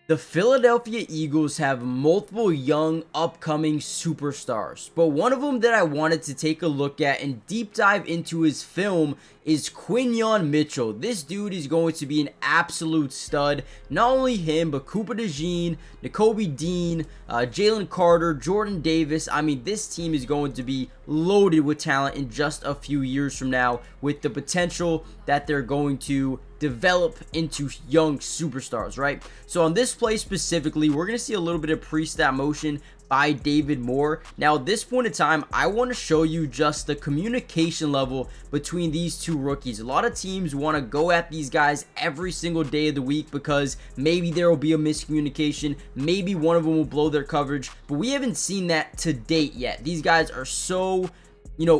The Philadelphia Eagles have multiple young upcoming superstars, but one of them that I wanted to take a look at and deep dive into his film is Quinyon Mitchell. This dude is going to be an absolute stud. Not only him, but Cooper DeJean, Nakobe Dean, Jalen Carter, Jordan Davis. I mean, this team is going to be loaded with talent in just a few years from now, with the potential that they're going to develop into young superstars, right? So on this play specifically, we're going to see a little bit of pre-snap motion by David Moore. Now at this point in time, I want to show you just the communication level between these two rookies. A lot of teams want to go at these guys every single day of the week because maybe there will be a miscommunication, maybe one of them will blow their coverage, but we haven't seen that to date yet. These guys are so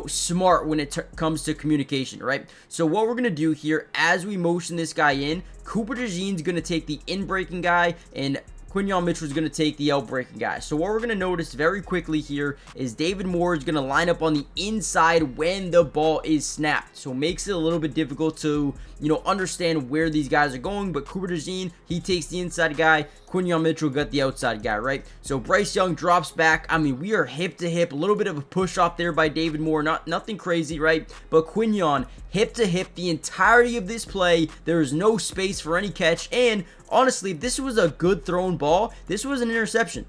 smart when it comes to communication, right? So what we're going to do here, as we motion this guy in, Cooper DeJean's going to take the in-breaking guy, and Quinyon Mitchell is going to take the out-breaking guy. So what we're going to notice very quickly here is David Moore is going to line up on the inside when the ball is snapped. So it makes it a little bit difficult to, understand where these guys are going. But Cooper DeJean, he takes the inside guy. Quinyon Mitchell got the outside guy, right? So Bryce Young drops back. I mean, we are hip to hip. A little bit of a push off there by David Moore. Nothing crazy, right? But Quinyon, hip to hip the entirety of this play. There is no space for any catch. And honestly, if this was a good thrown ball, this was an interception.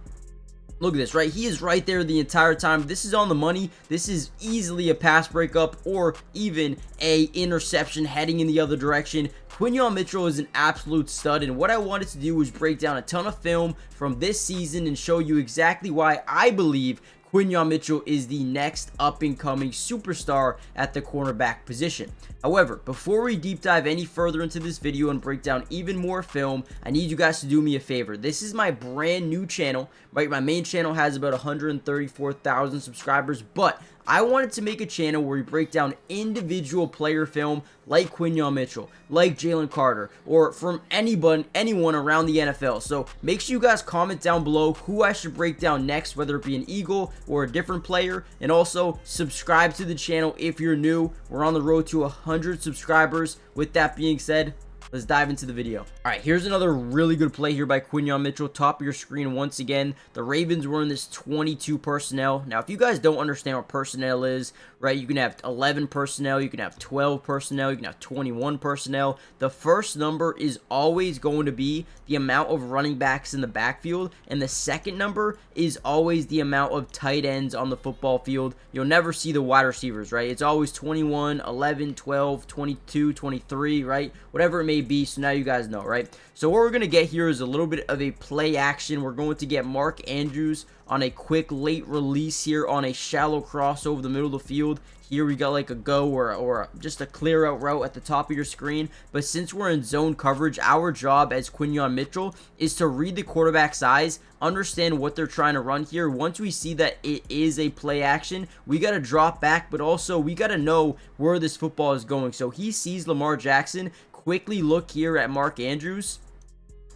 Look at this, right? He is right there the entire time. This is on the money. This is easily a pass breakup or even a interception heading in the other direction. Quinyon Mitchell is an absolute stud, and what I wanted to do was break down a ton of film from this season and show you exactly why I believe Quinyon Mitchell is the next up-and-coming superstar at the cornerback position. However, before we deep dive any further into this video and break down even more film, I need you guys to do me a favor. This is my brand new channel, right? My main channel has about 134,000 subscribers, but I wanted to make a channel where we break down individual player film like Quinyon Mitchell, like Jalen Carter, or from anyone around the NFL. So make sure you guys comment down below who I should break down next, whether it be an Eagle or a different player, and also subscribe to the channel if you're new. We're on the road to 100 subscribers. With that being said, let's dive into the video. All right, here's another really good play here by Quinyon Mitchell. Top of your screen once again. The Ravens were in this 22 personnel. Now, if you guys don't understand what personnel is, right, you can have 11 personnel, you can have 12 personnel, you can have 21 personnel. The first number is always going to be the amount of running backs in the backfield, and the second number is always the amount of tight ends on the football field. You'll never see the wide receivers, right? It's always 21, 11, 12, 22, 23, right? Whatever it may be. So now you guys know, right? So what we're going to get here is a little bit of a play action. We're going to get Mark Andrews on a quick late release here on a shallow cross over the middle of the field. Here we got like a go or just a clear out route at the top of your screen. But since we're in zone coverage, our job as Quinyon Mitchell is to read the quarterback's eyes, understand what they're trying to run here. Once we see that it is a play action, we got to drop back, but also we got to know where this football is going. So he sees Lamar Jackson. Quickly look here at Mark Andrews.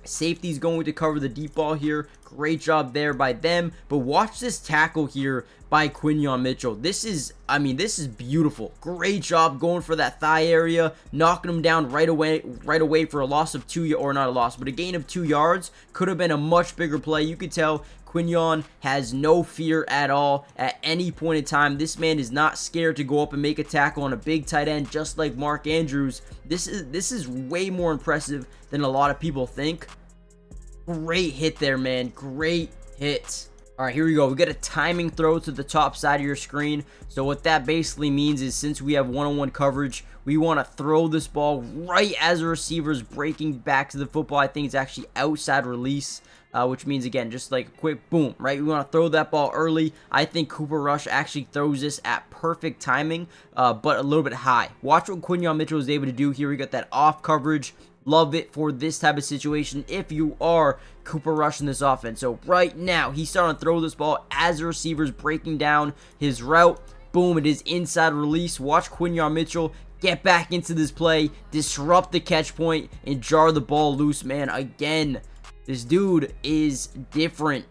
Safety's going to cover the deep ball here. Great job there by them. But watch this tackle here by Quinyon Mitchell. This is beautiful. Great job going for that thigh area, knocking him down right away for a loss of 2, or not a loss, but a gain of 2 yards. Could have been a much bigger play. You could tell Quinyon has no fear at all at any point in time. This man is not scared to go up and make a tackle on a big tight end, just like Mark Andrews. This is way more impressive than a lot of people think. Great hit there, man. Great hit. All right, here we go. We got a timing throw to the top side of your screen. So what that basically means is, since we have one-on-one coverage, we want to throw this ball right as a receiver is breaking back to the football. I think it's actually outside release, which means, again, just like a quick boom, right? We want to throw that ball early. I think Cooper Rush actually throws this at perfect timing, but a little bit high. Watch what Quinyon Mitchell is able to do here. We got that off coverage. Love it for this type of situation if you are Cooper Rush in this offense. So right now, he's starting to throw this ball as the receiver's breaking down his route. Boom, it is inside release. Watch Quinyon Mitchell get back into this play, disrupt the catch point, and jar the ball loose, man. Again, this dude is different.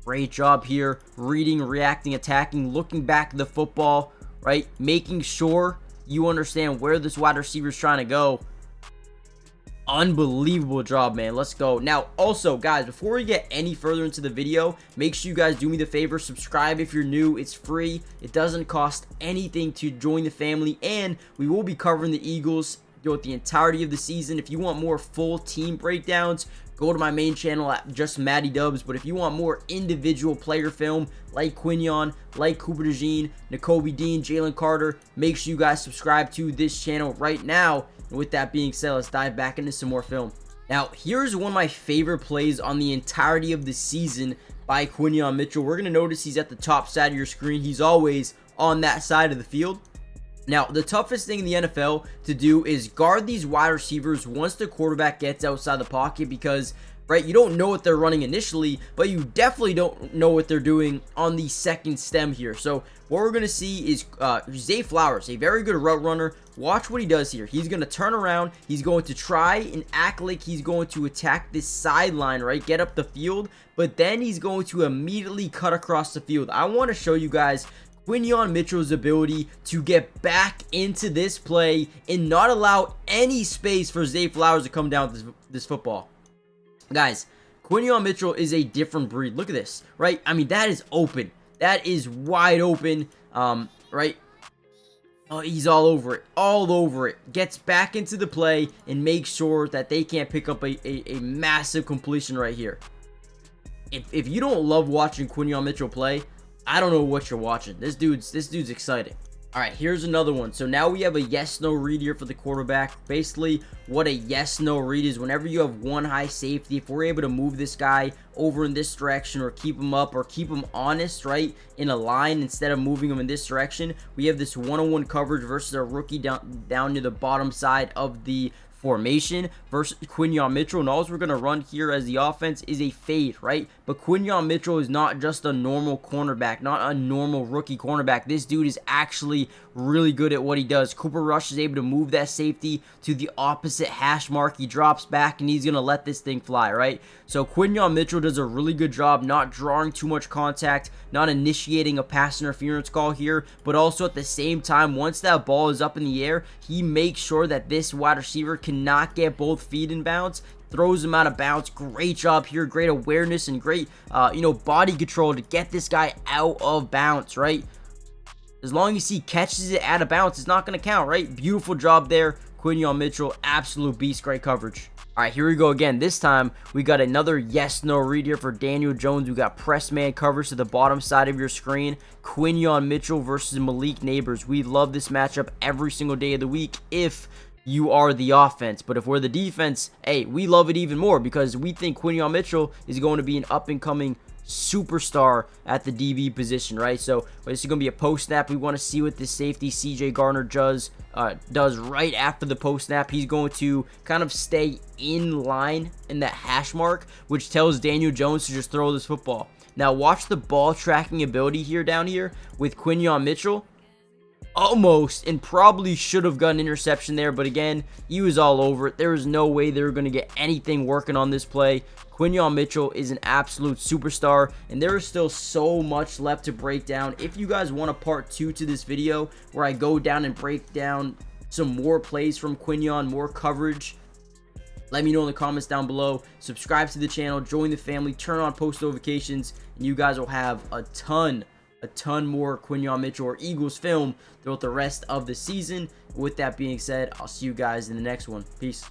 Great job here. Reading, reacting, attacking, looking back at the football, right? Making sure you understand where this wide receiver is trying to go. Unbelievable job, man. Let's go. Now, also, guys, before we get any further into the video, make sure you guys do me the favor, subscribe if you're new. It's free. It doesn't cost anything to join the family, and we will be covering the Eagles throughout the entirety of the season. If you want more full team breakdowns, go to my main channel at just Mattydubs. But if you want more individual player film like Quinyon, like Cooper DeJean, Nakobe Dean, Jalen Carter, make sure you guys subscribe to this channel right now. And with that being said, let's dive back into some more film. Now, here's one of my favorite plays on the entirety of the season by Quinyon Mitchell. We're going to notice he's at the top side of your screen. He's always on that side of the field. Now, the toughest thing in the NFL to do is guard these wide receivers once the quarterback gets outside the pocket because, right, you don't know what they're running initially, but you definitely don't know what they're doing on the second stem here. So what we're going to see is Zay Flowers, a very good route runner. Watch what he does here. He's going to turn around. He's going to try and act like he's going to attack this sideline, right, get up the field, but then he's going to immediately cut across the field. I want to show you guys Quinyon Mitchell's ability to get back into this play and not allow any space for Zay Flowers to come down with this football. Guys, Quinyon Mitchell is a different breed. Look at this, right? I mean, that is open. That is wide open, right? Oh, he's all over it. All over it. Gets back into the play and makes sure that they can't pick up a massive completion right here. If you don't love watching Quinyon Mitchell play, I don't know what you're watching. This dude's exciting. All right, here's another one. So now we have a yes-no read here for the quarterback. Basically, what a yes-no read is whenever you have one high safety, if we're able to move this guy over in this direction or keep him up or keep him honest, right, in a line instead of moving him in this direction, we have this one-on-one coverage versus a rookie down near the bottom side of the formation versus Quinyon Mitchell. And all we're going to run here as the offense is a fade, right? But Quinyon Mitchell is not just a normal cornerback, not a normal rookie cornerback. This dude is actually really good at what he does. Cooper Rush is able to move that safety to the opposite hash mark. He drops back and he's going to let this thing fly, right? So Quinyon Mitchell does a really good job not drawing too much contact, not initiating a pass interference call here, but also at the same time, once that ball is up in the air, he makes sure that this wide receiver cannot get both feet in bounds, throws him out of bounds. Great job here, great awareness and great body control to get this guy out of bounds, right? As long as he catches it out of bounds, it's not going to count, right? Beautiful job there, Quinyon Mitchell, absolute beast, great coverage. All right, here we go again. This time, we got another yes-no read here for Daniel Jones. We got press man coverage to the bottom side of your screen. Quinyon Mitchell versus Malik Neighbors. We love this matchup every single day of the week if you are the offense. But if we're the defense, hey, we love it even more because we think Quinyon Mitchell is going to be an up-and-coming superstar at the DB position, right? So this is going to be a post snap. We want to see what this safety CJ Gardner does right after the post snap. He's going to kind of stay in line in that hash mark, which tells Daniel Jones to just throw this football. Now watch the ball tracking ability here down here with Quinyon Mitchell. Almost, and probably should have gotten an interception there, but again, he was all over it. There was no way they were going to get anything working on this play. Quinyon Mitchell is an absolute superstar, and there is still so much left to break down. If you guys want a part 2 to this video where I go down and break down some more plays from Quinyon, more coverage, let me know in the comments down below. Subscribe to the channel, join the family, turn on post notifications, and you guys will have a ton more Quinyon Mitchell or Eagles film throughout the rest of the season. With that being said, I'll see you guys in the next one. Peace.